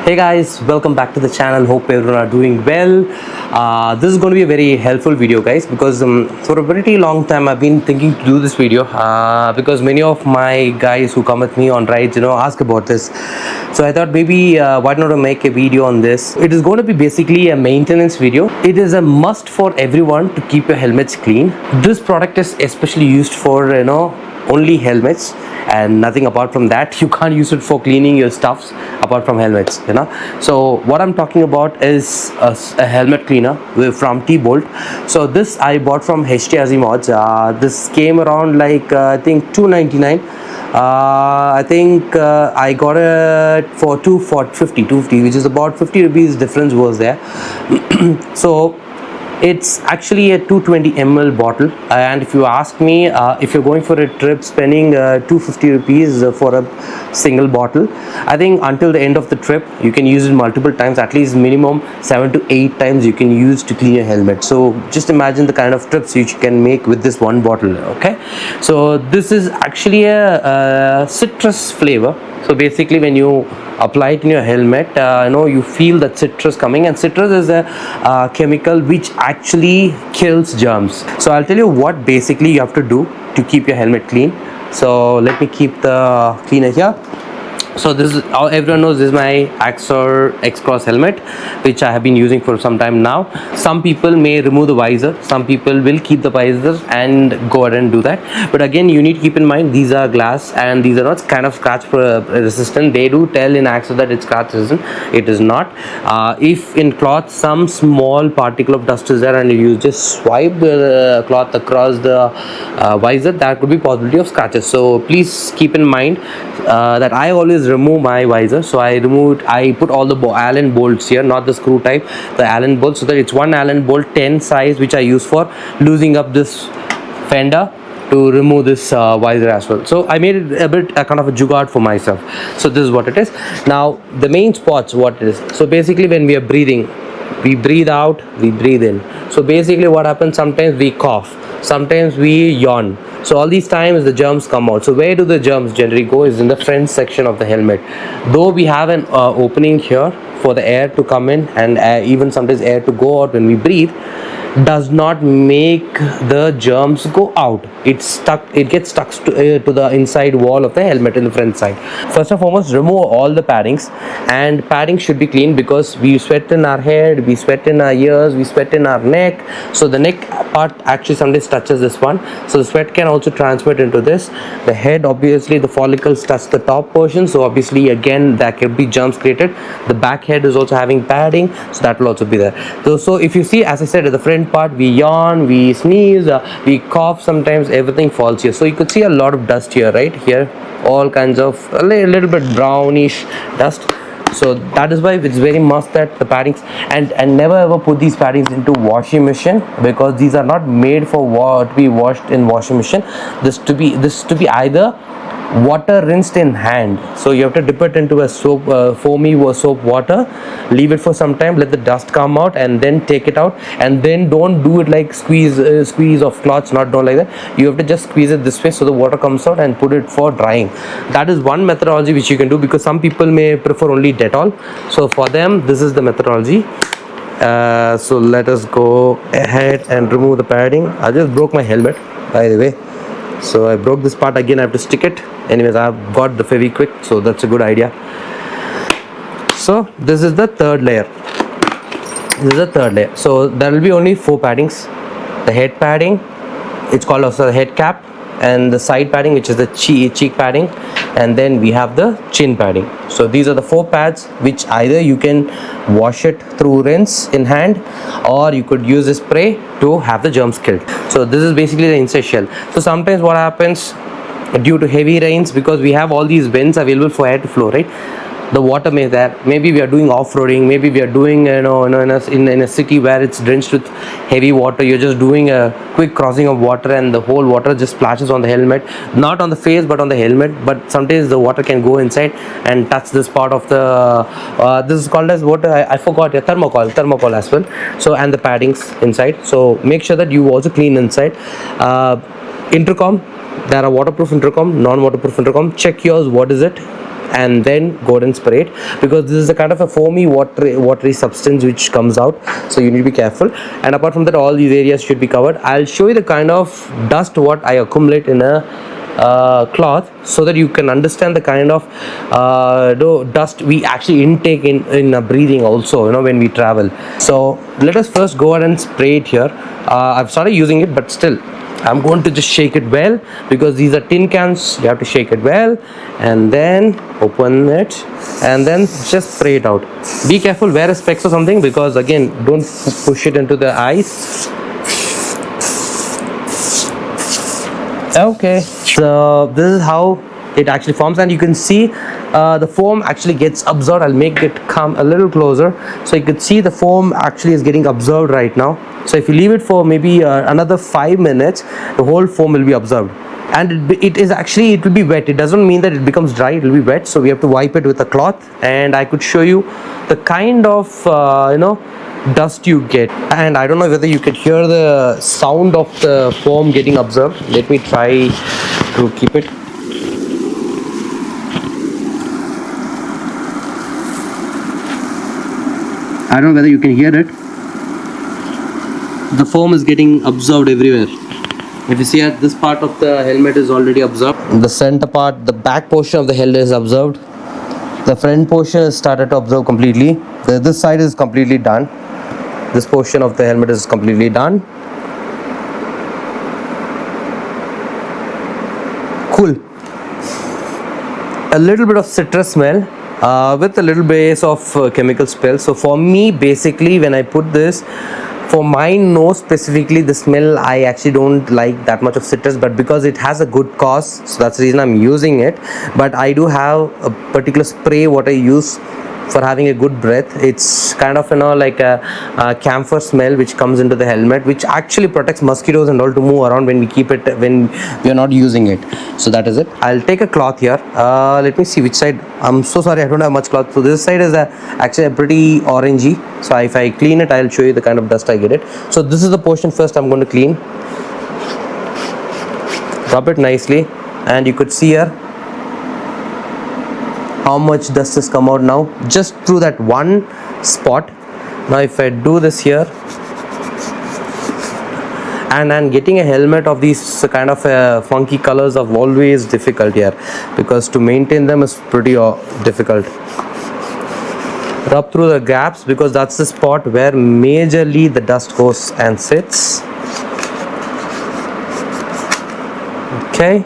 Hey guys, welcome back to the channel. Hope everyone are doing well. This is going to be a very helpful video, guys, because for a pretty long time I've been thinking to do this video because many of my guys who come with me on rides, ask about this. So I thought maybe why not make a video on this. It is going to be basically a maintenance video. It is a must for everyone to keep your helmets clean. This product is especially used for only helmets and nothing apart from that. You can't use it for cleaning your stuffs apart from helmets. So what I'm talking about is a helmet cleaner from TBolt. So this I bought from HT Mods. This came around like I think $2.99. I think I got it for 250, which is about 50 rupees difference was there. So it's actually a 220 ml bottle, and if you ask me, if you're going for a trip spending 250 rupees for a single bottle, I think until the end of the trip you can use it multiple times, at least minimum 7 to 8 times you can use to clean your helmet. So just imagine the kind of trips you can make with this one bottle. Okay, so this is actually a citrus flavor. So basically when you apply it in your helmet, you feel that citrus coming, and citrus is a chemical which actually kills germs. So I'll tell you what basically you have to do to keep your helmet clean. So let me keep the cleaner here. So this is, everyone knows, this is my AXOR X-Cross helmet, which I have been using for some time now. Some people may remove the visor, some people will keep the visor and go ahead and do that. But again, you need to keep in mind these are glass and these are not kind of scratch resistant. They do tell in AXOR that it's scratch resistant. It is not. If in cloth some small particle of dust is there and you just swipe the cloth across the visor, there could be possibility of scratches. So please keep in mind that I always remove my visor. So I put all the Allen bolts here, not the screw type, the Allen bolts, so that it's one Allen bolt 10 size which I use for losing up this fender to remove this visor as well. So I made it a bit kind of a jugaad for myself. So this is what it is. Now the main spots, what it is. So basically when we are breathing, we breathe out, we breathe in. So basically what happens, sometimes we cough, sometimes we yawn. So all these times the germs come out. So where do the germs generally go is in the front section of the helmet. Though we have an opening here for the air to come in and even sometimes air to go out when we breathe, does not make the germs go out. It gets stuck to the inside wall of the helmet in the front side. First and foremost, remove all the paddings, and padding should be clean because we sweat in our head, we sweat in our ears, we sweat in our neck. So the neck part actually sometimes touches this one, so the sweat can also transmit into this. The head, obviously the follicles touch the top portion, so obviously again there can be germs created. The back head is also having padding, so that will also be there. So if you see, as I said, at the front part, we yawn, we sneeze, we cough, sometimes everything falls here. So you could see a lot of dust here, right here, all kinds of a little bit brownish dust. So that is why it's very must that the paddings, and never ever put these paddings into washing machine, because these are not made for to be washed in washing machine. This to be either water rinsed in hand. So you have to dip it into a soap, foamy soap water, leave it for some time, let the dust come out, and then take it out. And then don't do it like squeeze of cloths, not like that. You have to just squeeze it this way so the water comes out and put it for drying. That is one methodology which you can do, because some people may prefer only Dettol. So for them, this is the methodology. So let us go ahead and remove the padding. I just broke my helmet, by the way. So I broke this part again, I have to stick it. Anyways, I've got the Fevikwik, so that's a good idea. So this is the third layer. So there will be only 4 paddings. The head padding, it's called also the head cap, and the side padding, which is the cheek padding, and then we have the chin padding. So these are the 4 pads which either you can wash it through rinse in hand, or you could use a spray to have the germs killed. So this is basically the inside shell. So sometimes what happens, due to heavy rains, because we have all these vents available for air to flow, right, the water may there, maybe we are doing off-roading, maybe we are doing in a city where it's drenched with heavy water, you're just doing a quick crossing of water and the whole water just splashes on the helmet, not on the face but on the helmet. But sometimes the water can go inside and touch this part of the this is called as what I forgot, thermocol as well. So, and the paddings inside, so make sure that you also clean inside. Intercom, there are waterproof intercom, non-waterproof intercom. Check yours, what is it, and then go ahead and spray it, because this is a kind of a foamy watery substance which comes out, so you need to be careful. And apart from that, all these areas should be covered. I'll show you the kind of dust what I accumulate in a cloth, so that you can understand the kind of dust we actually intake in breathing also, you know, when we travel. So let us first go ahead and spray it here. I've started using it, but still I'm going to just shake it well, because these are tin cans. You have to shake it well and then open it and then just spray it out. Be careful, wear a specs or something, because again, don't push it into the eyes. Okay, so this is how it actually forms, and you can see the foam actually gets absorbed. I'll make it come a little closer, so you can see the foam actually is getting absorbed right now. So if you leave it for maybe another 5 minutes, the whole foam will be absorbed, and it will be wet. It doesn't mean that it becomes dry, it will be wet, so we have to wipe it with a cloth. And I could show you the kind of dust you get, and I don't know whether you could hear the sound of the foam getting absorbed. Let me try to keep it. I don't know whether you can hear it. The foam is getting absorbed everywhere. If you see at this part of the helmet is already absorbed. The center part, the back portion of the helmet is absorbed. The front portion is started to absorb completely. This side is completely done. This portion of the helmet is completely done. Cool. A little bit of citrus smell with a little base of chemical smell. So for me, basically, when I put this, for my nose specifically, the smell I actually don't like that much of citrus, but because it has a good cause, so that's the reason I'm using it. But I do have a particular spray what I use for having a good breath. It's kind of, you know, like a camphor smell which comes into the helmet, which actually protects mosquitoes and all to move around when we keep it, when we are not using it. So that is it. I'll take a cloth here. Let me see which side. I'm so sorry, I don't have much cloth. So this side is actually a pretty orangey. So if I clean it, I'll show you the kind of dust I get it. So this is the portion first I'm going to clean. Rub it nicely, and you could see here how much dust has come out now, just through that one spot. Now if I do this here, and getting a helmet of these kind of funky colors are always difficult here, because to maintain them is pretty difficult. Rub through the gaps, because that's the spot where majorly the dust goes and sits. Okay,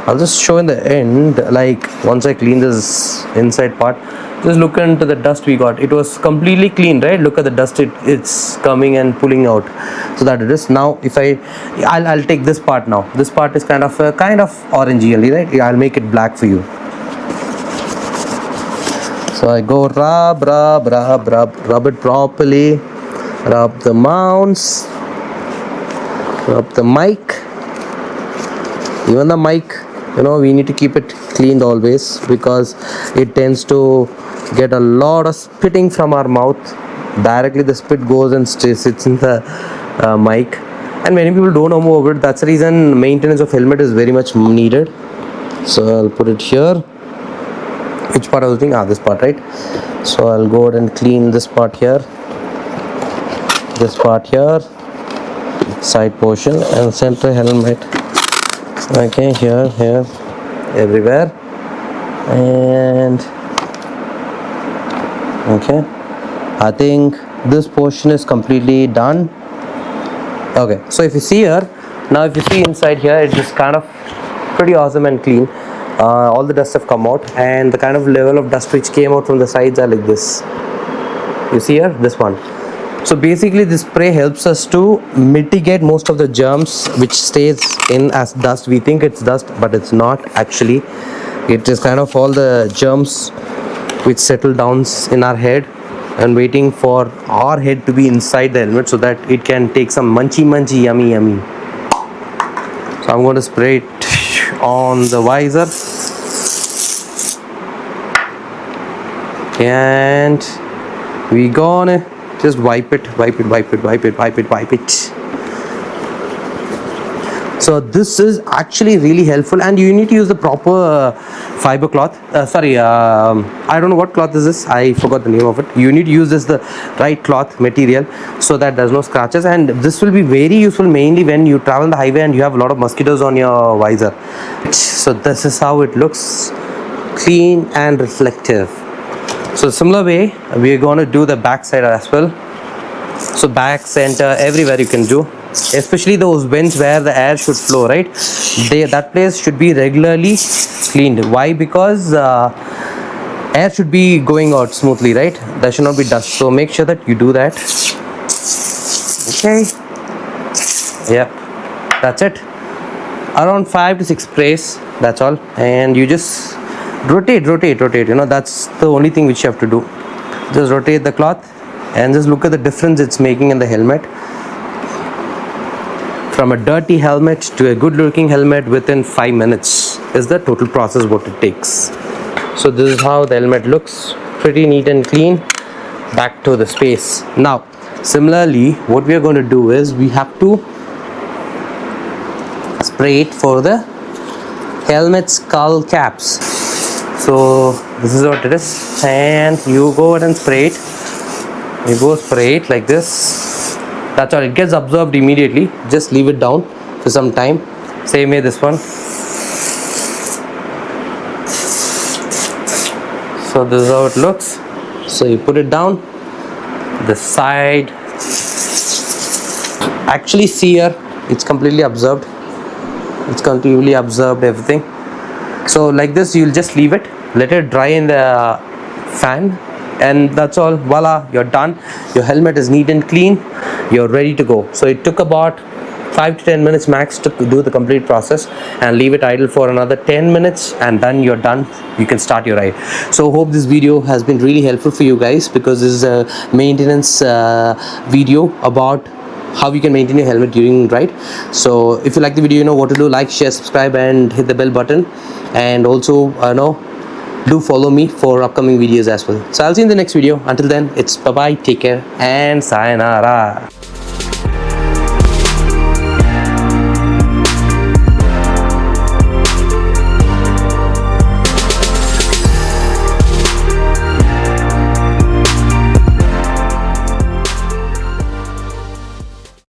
I'll just show in the end, like once I clean this inside part, just look into the dust we got. It was completely clean, right? Look at the dust, it's coming and pulling out. So that it is. Now if I'll take this part now. This part is kind of orangey, right? I'll make it black for you. So I go rub it properly. Rub the mounts, rub the mic. Even the mic, you know, we need to keep it cleaned always, because it tends to get a lot of spitting from our mouth. Directly the spit goes and sits in the mic, and many people don't know more about it. That's the reason maintenance of helmet is very much needed. So I'll put it here. Which part I was doing? This part, right? So I'll go ahead and clean this part here, this part here, side portion, and center helmet. Okay, here, everywhere, and okay, I think this portion is completely done. Okay, so if you see here, now if you see inside here, it is kind of pretty awesome and clean. All the dust have come out, and the kind of level of dust which came out from the sides are like this. You see here, this one. So basically this spray helps us to mitigate most of the germs which stays in as dust. We think it's dust, but it's not actually. It is kind of all the germs which settle down in our head and waiting for our head to be inside the helmet, so that it can take some munchy yummy. So I'm going to spray it on the visor, and we gonna just wipe it. So So this is actually really helpful, and you need to use the proper fiber cloth. I don't know what cloth is this. I forgot the name of it. You need to use the right cloth material so that there's no scratches, and this will be very useful mainly when you travel on the highway and you have a lot of mosquitoes on your visor. So this is how it looks, clean and reflective. So similar way, we're going to do the back side as well. So back, center, everywhere you can do, especially those vents where the air should flow, right? That place should be regularly cleaned. Why? Because air should be going out smoothly, right? There should not be dust. So make sure that you do that. Okay. Yep. That's it. Around 5 to 6 sprays. That's all. And you just rotate. You know, that's the only thing which you have to do. Just rotate the cloth and just look at the difference it's making in the helmet. From a dirty helmet to a good looking helmet within 5 minutes is the total process what it takes. So this is how the helmet looks, pretty neat and clean. Back to the space. Now similarly, what we are going to do is we have to spray it for the helmet skull caps. So this is what it is, and you go ahead and spray it. You go spray it like this. That's all. It gets absorbed immediately. Just leave it down for some time. Same way this one. So this is how it looks. So you put it down. The side. Actually see here, it's completely absorbed. It's completely absorbed everything. So like this, you'll just leave it. Let it dry in the fan. And that's all. Voila, you're done. Your helmet is neat and clean. You're ready to go. So it took about 5 to 10 minutes max to do the complete process, and leave it idle for another 10 minutes, and then you're done. You can start your ride. So hope this video has been really helpful for you guys, because this is a maintenance video about how you can maintain your helmet during ride. So if you like the video, you know what to do. Like, share, subscribe, and hit the bell button. And also do follow me for upcoming videos as well. So I'll see you in the next video. Until then, it's bye bye, take care, and sayonara.